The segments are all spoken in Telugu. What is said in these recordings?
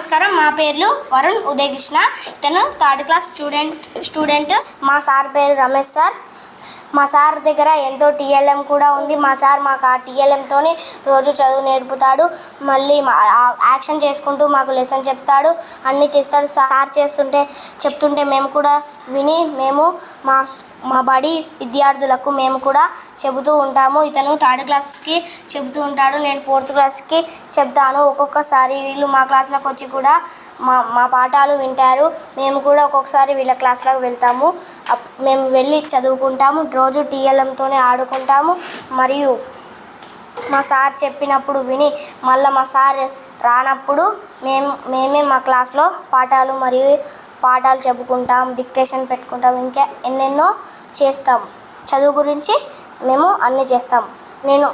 నమస్కారం. మా పేర్లు వరుణ్, ఉదయ్ కృష్ణ. ఇతను థర్డ్ క్లాస్ స్టూడెంట్. మా సార్ పేరు రమేష్ సార్. మా సార్ దగ్గర ఎంతో టీఎల్ఎం కూడా ఉంది. మా సార్ మాకు ఆ టీఎల్ఎంతోనే రోజు చదువు నేర్పుతాడు. మళ్ళీ యాక్షన్ చేసుకుంటూ మాకు లెసన్ చెప్తాడు, అన్నీ చేస్తాడు. సార్ చెప్తుంటే మేము కూడా విని మేము మా బడి విద్యార్థులకు మేము కూడా చెబుతూ ఉంటాము. ఇతను థర్డ్ క్లాస్కి చెబుతూ ఉంటాడు, నేను ఫోర్త్ క్లాస్కి చెప్తాను. ఒక్కొక్కసారి వీళ్ళు మా క్లాస్లోకి వచ్చి కూడా మా పాఠాలు వింటారు. మేము కూడా ఒక్కొక్కసారి వీళ్ళ క్లాస్లోకి వెళ్తాము. మేము వెళ్ళి చదువుకుంటాము. రోజు టీఎల్ఎంతోనే ఆడుకుంటాము. మరియు మా సార్ చెప్పినప్పుడు విని మళ్ళీ మా సార్ రానప్పుడు మేమే మా క్లాస్లో పాఠాలు చెప్పుకుంటాం, డిక్టేషన్ పెట్టుకుంటాం, ఇంకా ఎన్నెన్నో చేస్తాం. చదువు గురించి మేము అన్నీ చేస్తాం.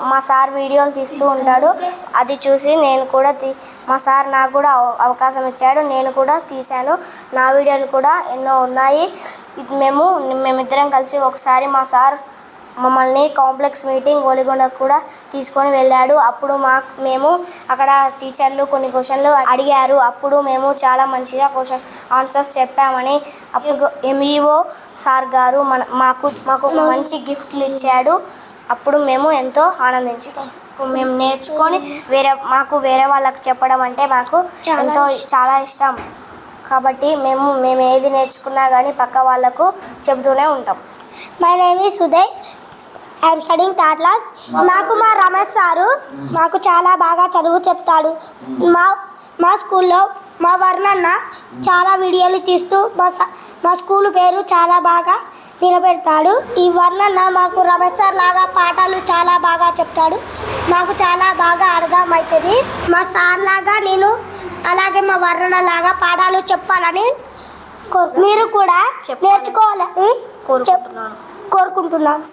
మా సార్ వీడియోలు తీస్తూ ఉంటాడు, అది చూసి నేను కూడా మా సార్ నాకు కూడా అవకాశం ఇచ్చాడు, నేను కూడా తీశాను. నా వీడియోలు కూడా ఎన్నో ఉన్నాయి. మేమిద్దరం కలిసి ఒకసారి మా సార్ మమ్మల్ని కాంప్లెక్స్ మీటింగ్ ఒలిగొండకు కూడా తీసుకొని వెళ్ళాడు. అప్పుడు మేము అక్కడ టీచర్లు కొన్ని క్వశ్చన్లు అడిగారు. అప్పుడు మేము చాలా మంచిగా ఆన్సర్స్ చెప్పామని అప్పుడు ఎంఈఓ సార్ గారు మాకు ఒక మంచి గిఫ్ట్లు ఇచ్చాడు. అప్పుడు మేము ఎంతో ఆనందించాం. మేము నేర్చుకొని వేరే వాళ్ళకి చెప్పడం అంటే మాకు చాలా ఇష్టం. కాబట్టి మేము ఏది నేర్చుకున్నా కానీ పక్క వాళ్ళకు చెబుతూనే ఉంటాం. My name is Uday. I'm studying third class. నాకు మా రమేష్ సారు మాకు చాలా బాగా చదువు చెప్తాడు. మా స్కూల్లో మా వర్ణన్న చాలా వీడియోలు తీస్తూ మా స్కూల్ పేరు చాలా బాగా నిలబెడతాడు. ఈ వర్ణన్న మాకు రమేష్ సార్ లాగా పాఠాలు చాలా బాగా చెప్తాడు. మాకు చాలా బాగా అర్థమవుతుంది. మా సార్ లాగా నేను అలాగే మా వర్ణన్న లాగా పాఠాలు చెప్పాలని మీరు కూడా నేర్చుకోవాలని కోరుకుంటున్నాను.